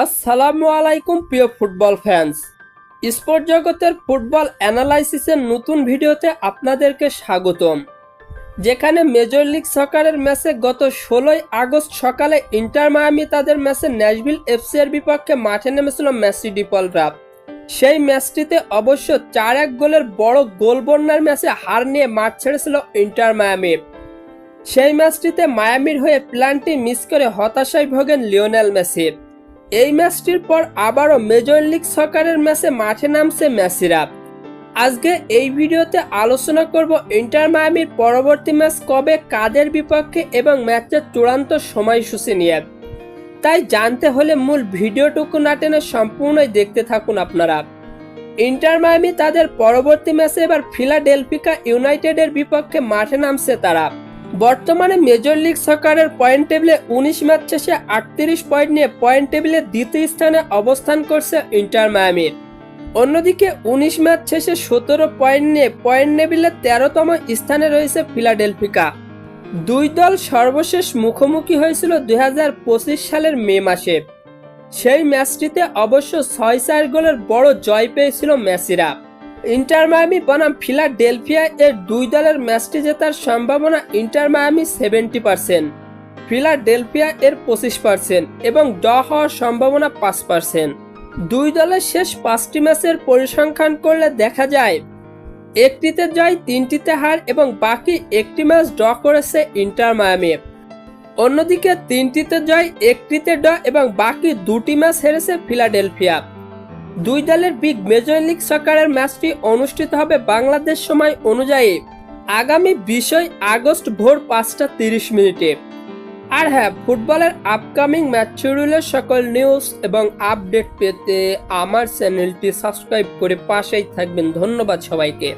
আসসালামু আলাইকুম প্রিয় ফুটবল ফ্যান্স। স্পোর্ট জগতের ফুটবল অ্যানালাইসিসের নতুন ভিডিওতে আপনাদেরকে স্বাগতম। যেখানে মেজর লিগ সকারের ম্যাচে গত 16 আগস্ট সকালে ইন্টার মায়ামি তাদের ম্যাচে ন্যাশভিল এফসি এর বিপক্ষে মাঠে নেমেছিল মেসি ডিপলরা। সেই ম্যাচটিতে অবশ্য 4-1 গোলের বড় গোল বন্যার ম্যাচে হার নিয়ে মাঠ ছেড়েছিল ইন্টার মায়ামি। সেই ম্যাচটিতে মায়ামির হয়ে প্ল্যানটি মিস করে হতাশায় ভোগেন লিওনেল মেসি। এই ম্যাচটির পর আবারও মেজর লিগ সকারের ম্যাচে মাঠে নামছে মেসিরা। আজকে এই ভিডিওতে আলোচনা করব ইন্টার মায়ামির পরবর্তী ম্যাচ কবে, কাদের বিপক্ষে এবং ম্যাচের চূড়ান্ত সময়সূচি নিয়ে। তাই জানতে হলে মূল ভিডিওটুকু না টেনে সম্পূর্ণই দেখতে থাকুন আপনারা। ইন্টার মায়ামি তাদের পরবর্তী ম্যাচে এবার ফিলাডেলফিয়া ইউনাইটেডের বিপক্ষে মাঠে নামছে তারা। বর্তমানে মেজর লিগ সকারের পয়েন্ট টেবিলে 19 ম্যাচ শেষে 38 পয়েন্ট নিয়ে পয়েন্ট টেবিলে দ্বিতীয় স্থানে অবস্থান করছে ইন্টার মায়ামি। অন্যদিকে 19 ম্যাচ শেষে 17 পয়েন্ট নিয়ে পয়েন্ট টেবিলে 13তম স্থানে রয়েছে ফিলাডেলফিয়া। দুই দল সর্বশেষ মুখোমুখি হয়েছিল 2025 সালের মে মাসে। সেই ম্যাচটিতে অবশ্য 6-4 গোলের বড় জয় পেয়েছিল মেসিরা। ইন্টার মায়ামি বনাম ফিলাডেলফিয়া এর দুই দলের ম্যাচটি জেতার সম্ভাবনা ইন্টার মায়ামি 70%, ফিলাডেলফিয়া এর 25% এবং ড্র হওয়ার সম্ভাবনা 5%। দুই দলের শেষ 5টি ম্যাচের পরিসংখ্যান করলে দেখা যায় একটিতে জয়, 3টিতে হার এবং বাকি একটি ম্যাচ ড্র করেছে ইন্টার মায়ামি। অন্যদিকে 3টিতে জয়, 1টিতে ড্র এবং বাকি 2টি ম্যাচ হেরেছে ফিলাডেলফিয়া। দুই দলের বিগ মেজর লিগ সকারের ম্যাচটি অনুষ্ঠিত হবে বাংলাদেশ সময় অনুযায়ী আগামী 20 আগস্ট ভোর 5:30 আর হ্যাঁ, ফুটবলের আপকামিং ম্যাচ শিডিউলের সকল নিউজ এবং আপডেট পেতে আমার চ্যানেলটি সাবস্ক্রাইব করে পাশেই থাকবেন। ধন্যবাদ সবাইকে।